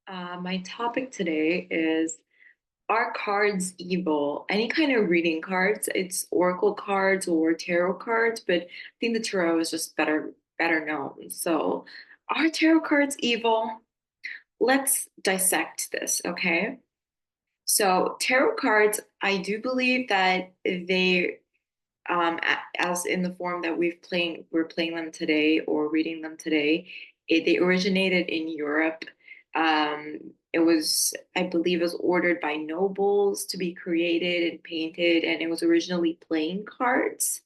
My topic today is, are cards evil? Any kind of reading cards, it's oracle cards or tarot cards, but I think the tarot is just better known. So, are tarot cards evil? Let's dissect this, okay? So, tarot cards, I do believe that as in the form that we're playing them today or reading them today, they originated in Europe. It was, I believe, it was ordered by nobles to be created and painted, and it was originally playing cards.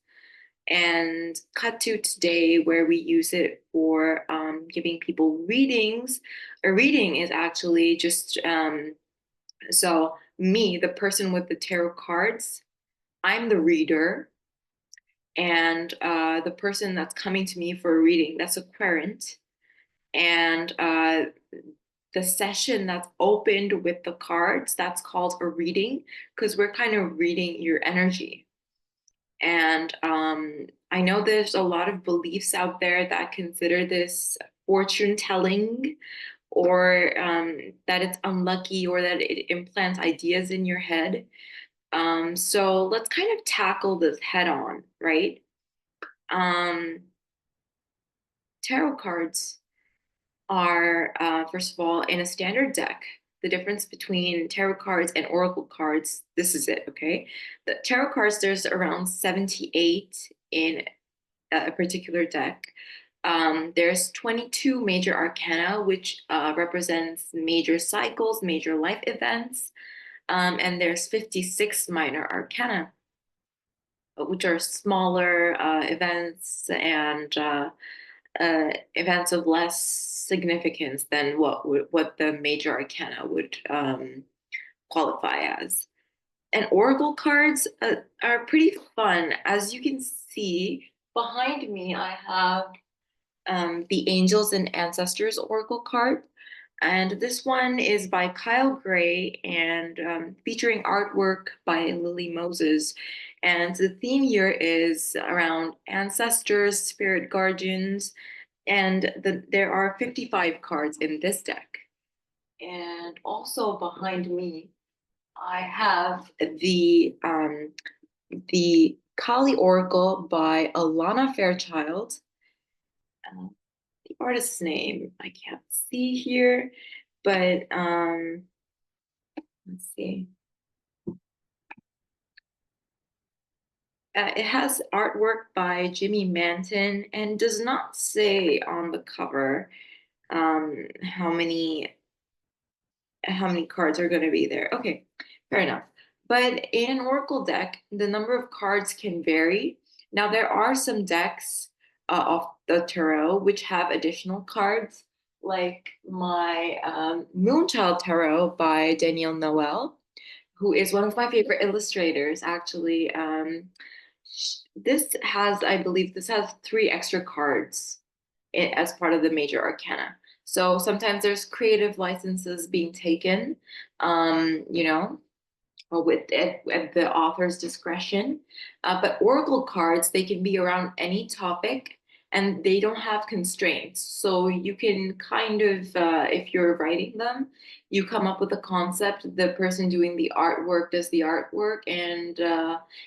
And cut to today, where we use it for giving people readings. A reading is actually just so me, the person with the tarot cards, I'm the reader, and the person that's coming to me for a reading, that's a querent, and the session that's opened with the cards, that's called a reading, because we're kind of reading your energy. And I know there's a lot of beliefs out there that consider this fortune telling, or that it's unlucky, or that it implants ideas in your head. So let's kind of tackle this head on, right? Um, Tarot cards are, first of all, in a standard deck. The difference between tarot cards and oracle cards, this is it, okay? The tarot cards, there's around 78 in a particular deck. There's 22 major arcana, which represents major cycles, major life events. And there's 56 minor arcana, which are smaller events and events of less significance than what the major arcana would qualify as. And oracle cards are pretty fun. As you can see behind me, I have the Angels and Ancestors Oracle card. And this one is by Kyle Gray and featuring artwork by Lily Moses. And the theme here is around ancestors, spirit guardians, and there are 55 cards in this deck. And also behind me, I have the Kali Oracle by Alana Fairchild. The artist's name I can't see here, but let's see. It has artwork by Jimmy Manton and does not say on the cover um, how many how many cards are going to be there. Okay, fair enough. But in an Oracle deck, the number of cards can vary. Now, there are some decks of the Tarot which have additional cards, like my Moonchild Tarot by Danielle Noel, who is one of my favorite illustrators, actually. I believe, this has three extra cards as part of the major arcana. So sometimes there's creative licenses being taken, you know, with the author's discretion. But oracle cards, they can be around any topic and they don't have constraints. So you can kind of, if you're writing them, you come up with a concept, the person doing the artwork does the artwork, and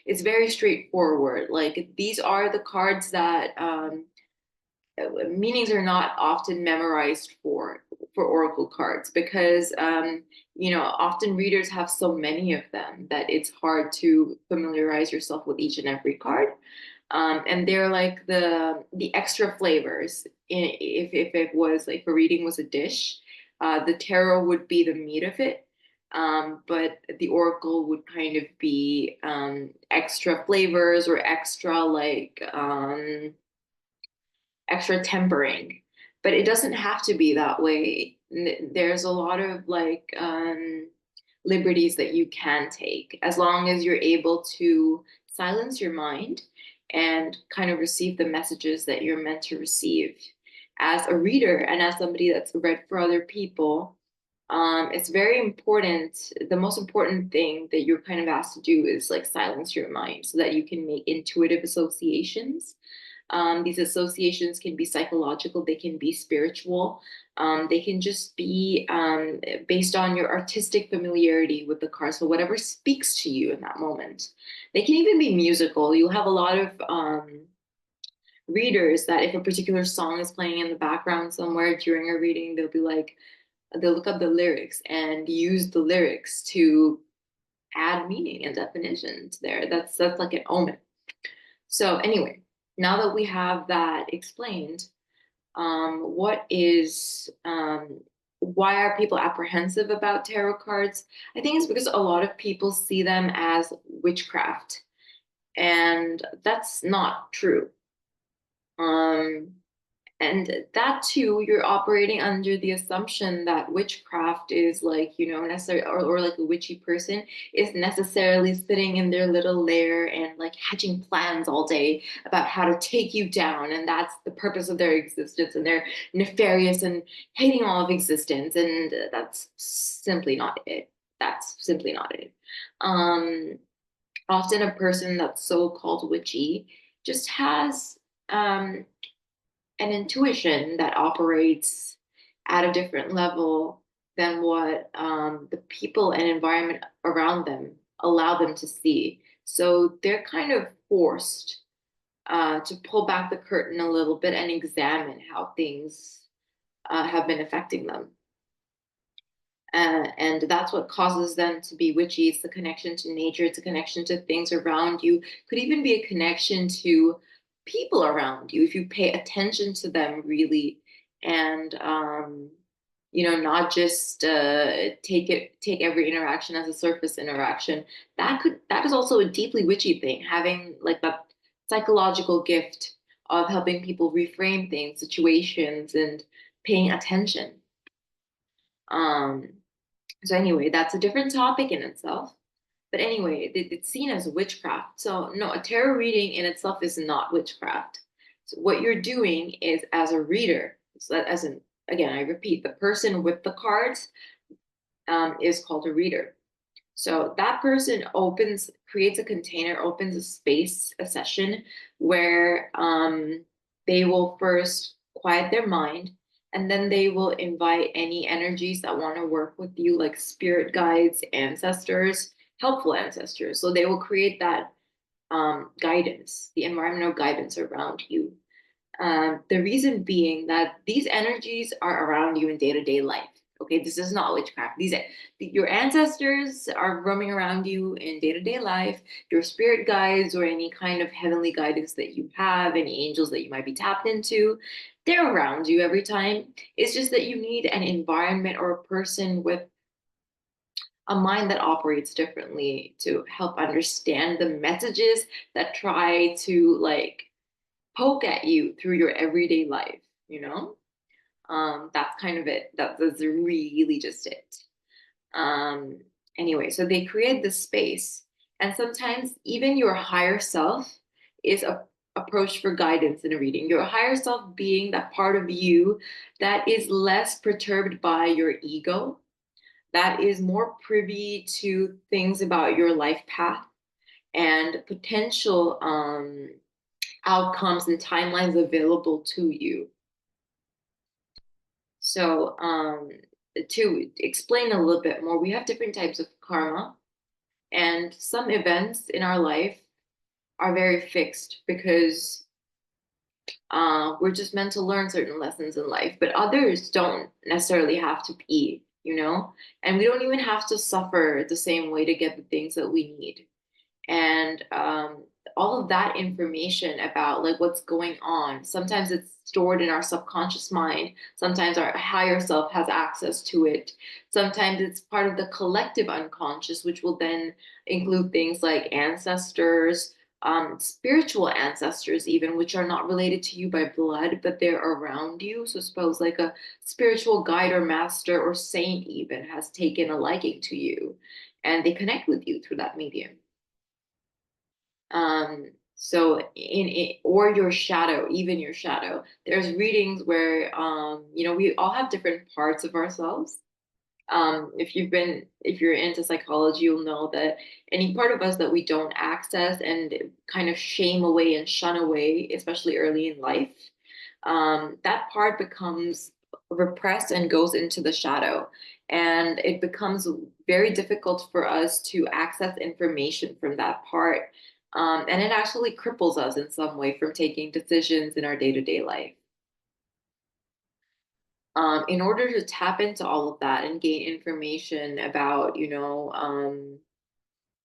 it's very straightforward. Like, these are the cards that meanings are not often memorized for oracle cards, because often readers have so many of them that it's hard to familiarize yourself with each and every card, and they're like the extra flavors. If it was like, a reading was a dish, the tarot would be the meat of it, but the oracle would kind of be extra flavors, or extra tempering. But it doesn't have to be that way. There's a lot of like liberties that you can take, as long as you're able to silence your mind and kind of receive the messages that you're meant to receive. As a reader and as somebody that's read for other people, it's very important. The most important thing that you're kind of asked to do is like silence your mind so that you can make intuitive associations. These associations can be psychological, they can be spiritual, they can just be based on your artistic familiarity with the card. So whatever speaks to you in that moment. They can even be musical. You'll have a lot of readers that if a particular song is playing in the background somewhere during a reading, they'll be like, they'll look up the lyrics and use the lyrics to add meaning and definition to there. That's like an omen. So anyway, now that we have that explained, what is why are people apprehensive about tarot cards? I think it's because a lot of people see them as witchcraft, and that's not true. Um, and that too, you're operating under the assumption that witchcraft is like, necessary, or like a witchy person is necessarily sitting in their little lair and like hatching plans all day about how to take you down. And that's the purpose of their existence. And they're nefarious and hating all of existence. And that's simply not it. That's simply not it. Um, Often a person that's so-called witchy just has um, an intuition that operates at a different level than what the people and environment around them allow them to see. So they're kind of forced to pull back the curtain a little bit and examine how things have been affecting them. And that's what causes them to be witchy. It's the connection to nature, it's a connection to things around you, could even be a connection to people around you if you pay attention to them really and not just take every interaction as a surface interaction. That is also a deeply witchy thing, having like that psychological gift of helping people reframe things, situations, and paying attention. um so anyway, that's a different topic in itself. But anyway, it's seen as witchcraft. So no, a tarot reading in itself is not witchcraft. So what you're doing is as a reader, so that as an again, I repeat, the person with the cards is called a reader. So that person creates a container, opens a space, a session where they will first quiet their mind, and then they will invite any energies that want to work with you, like spirit guides, ancestors, helpful ancestors. So they will create that guidance, the environmental guidance around you. The reason being that these energies are around you in day-to-day life. Okay, this is not witchcraft. Your ancestors are roaming around you in day-to-day life. Your spirit guides or any kind of heavenly guidance that you have, any angels that you might be tapped into, they're around you every time. It's just that you need an environment or a person with a mind that operates differently to help understand the messages that try to like poke at you through your everyday life, you know? That's kind of it. That's really just it. Um, anyway, so they create this space, and sometimes even your higher self is approached for guidance in a reading. Your higher self being that part of you that is less perturbed by your ego, that is more privy to things about your life path and potential outcomes and timelines available to you. So, to explain a little bit more, we have different types of karma, and some events in our life are very fixed because we're just meant to learn certain lessons in life, but others don't necessarily have to be, and we don't even have to suffer the same way to get the things that we need. And all of that information about like what's going on, sometimes it's stored in our subconscious mind, sometimes our higher self has access to it, sometimes it's part of the collective unconscious, which will then include things like ancestors, spiritual ancestors even, which are not related to you by blood but they're around you. So suppose like a spiritual guide or master or saint even has taken a liking to you and they connect with you through that medium. So in it, or your shadow, even your shadow. There's readings where we all have different parts of ourselves. If you're into psychology, you'll know that any part of us that we don't access and kind of shame away and shun away, especially early in life, that part becomes repressed and goes into the shadow. And it becomes very difficult for us to access information from that part. And it actually cripples us in some way from taking decisions in our day-to-day life. In order to tap into all of that and gain information about,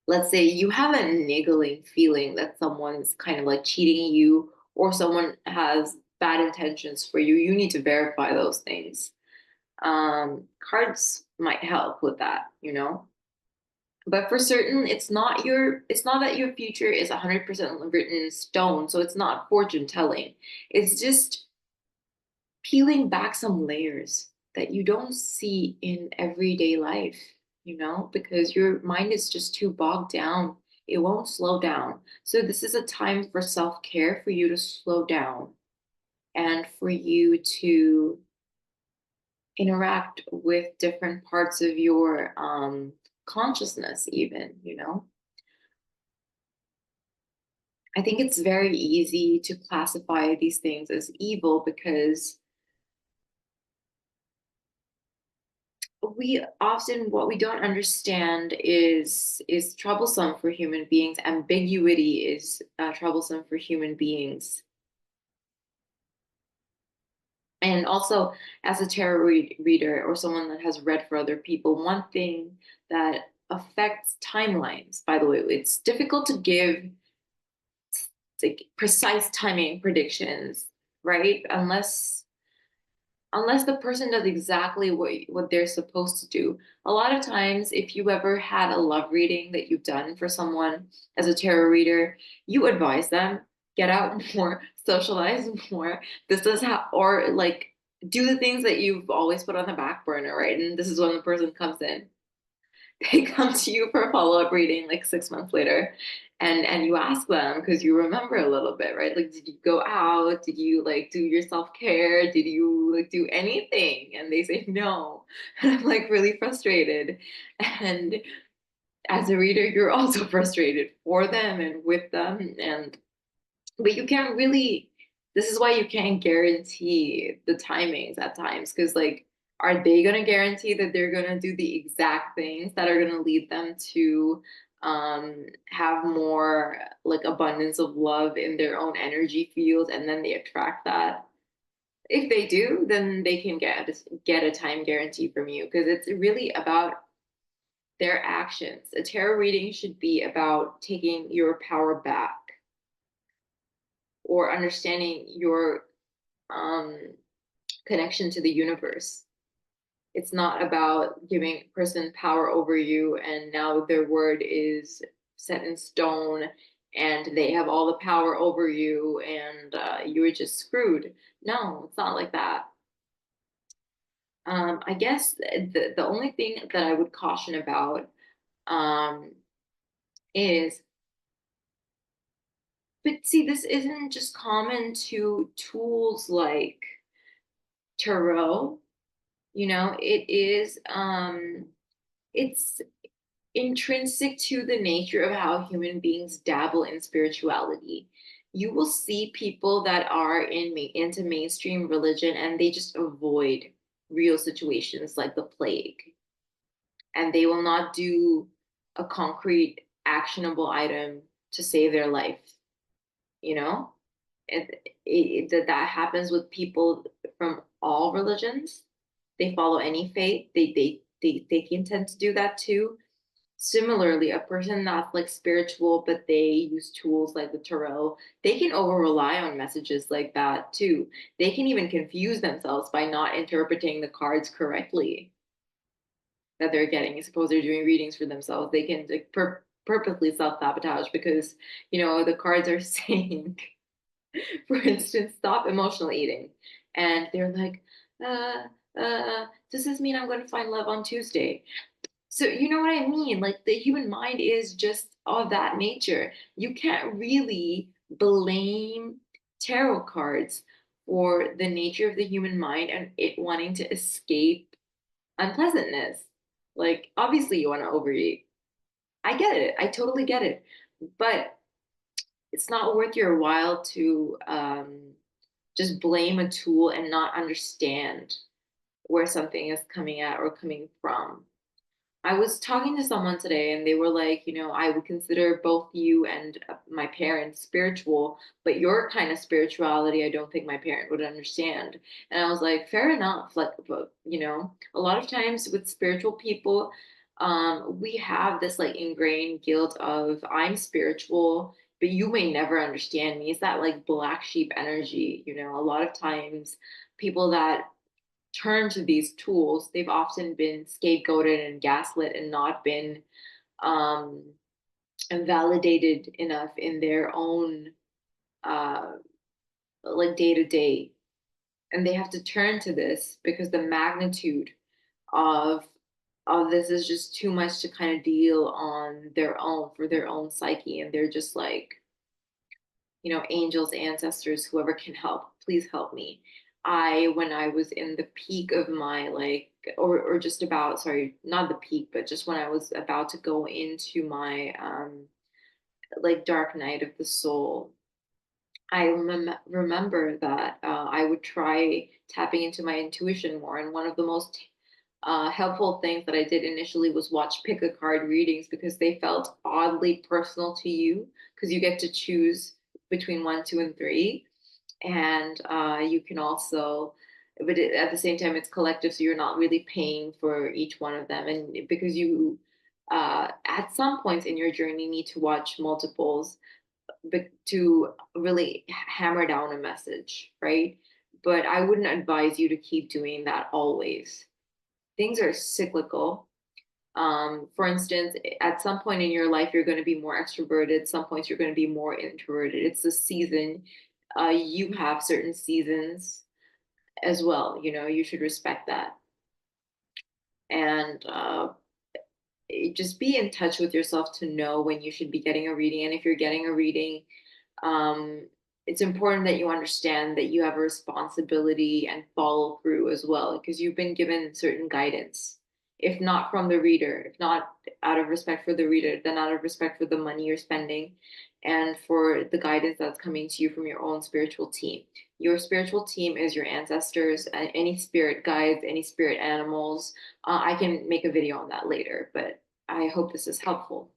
let's say you have a niggling feeling that someone's kind of like cheating you or someone has bad intentions for you, you need to verify those things. Cards might help with that. But for certain, it's not that your future is 100% written in stone, so it's not fortune telling. It's just peeling back some layers that you don't see in everyday life, because your mind is just too bogged down. It won't slow down. So this is a time for self-care, for you to slow down and for you to interact with different parts of your consciousness even. I think it's very easy to classify these things as evil because we often what we don't understand is troublesome for human beings. Ambiguity is troublesome for human beings. And also, as a reader or someone that has read for other people, one thing that affects timelines, by the way, it's difficult to give like precise timing predictions, right? Unless the person does exactly what they're supposed to do. A lot of times, if you ever had a love reading that you've done for someone as a tarot reader, you advise them get out more, socialize more. This is how, or like do the things that you've always put on the back burner, right? And this is when the person comes in. They come to you for a follow-up reading like 6 months later, and you ask them because you remember a little bit, right? Like, did you go out? Did you like do your self-care? Did you like do anything? And they say no. And I'm like really frustrated. And as a reader, you're also frustrated for them and with them. And but you can't really, this is why you can't guarantee the timings at times, because like are they going to guarantee that they're going to do the exact things that are going to lead them to have more like abundance of love in their own energy field and then they attract that? If they do, then they can get a time guarantee from you because it's really about their actions. A tarot reading should be about taking your power back or understanding your um, connection to the universe. It's not about giving a person power over you and now their word is set in stone and they have all the power over you and you were just screwed. No, it's not like that. I guess the only thing that I would caution about um, is, but see, this isn't just common to tools like tarot. It's intrinsic to the nature of how human beings dabble in spirituality. You will see people that are into mainstream religion and they just avoid real situations like the plague, and they will not do a concrete actionable item to save their life. You know, that happens with people from all religions. They follow any faith. They can tend to do that too. Similarly, a person that's like spiritual, but they use tools like the tarot, they can over rely on messages like that too. They can even confuse themselves by not interpreting the cards correctly that they're getting. Suppose they're doing readings for themselves, they can like purposely self-sabotage because the cards are saying, for instance, stop emotional eating. And they're like, uh, does this mean I'm going to find love on Tuesday? So you know what I mean? Like the human mind is just of that nature. You can't really blame tarot cards for the nature of the human mind and it wanting to escape unpleasantness. Like, obviously you want to overeat. I get it. I totally get it. But it's not worth your while to just blame a tool and not understand where something is coming at or coming from. I was talking to someone today and they were like, I would consider both you and my parents spiritual, but your kind of spirituality, I don't think my parent would understand. And I was like, fair enough. Like, but, a lot of times with spiritual people, we have this like ingrained guilt of I'm spiritual, but you may never understand me. It's that like black sheep energy, a lot of times people that turn to these tools, they've often been scapegoated and gaslit and not been um, validated enough in their own uh, like day to day. And they have to turn to this because the magnitude of this is just too much to kind of deal on their own for their own psyche. And they're just like, angels, ancestors, whoever can help, please help me. When I was in the peak of my like, or just about, sorry, not the peak, but just when I was about to go into my like dark night of the soul, I remember that I would try tapping into my intuition more. And one of the most helpful things that I did initially was watch pick a card readings because they felt oddly personal to you because you get to choose between one, two, and three. And you can also, but at the same time, it's collective, so you're not really paying for each one of them. And because you, at some points in your journey, need to watch multiples but to really hammer down a message, right? But I wouldn't advise you to keep doing that always. Things are cyclical. For instance, at some point in your life, you're going to be more extroverted. Some points you're going to be more introverted. It's the season. You have certain seasons as well. You should respect that. And just be in touch with yourself to know when you should be getting a reading. And if you're getting a reading, um, it's important that you understand that you have a responsibility and follow through as well, because you've been given certain guidance. If not from the reader, if not out of respect for the reader, then out of respect for the money you're spending and for the guidance that's coming to you from your own spiritual team. Your spiritual team is your ancestors, any spirit guides, any spirit animals. I can make a video on that later, but I hope this is helpful.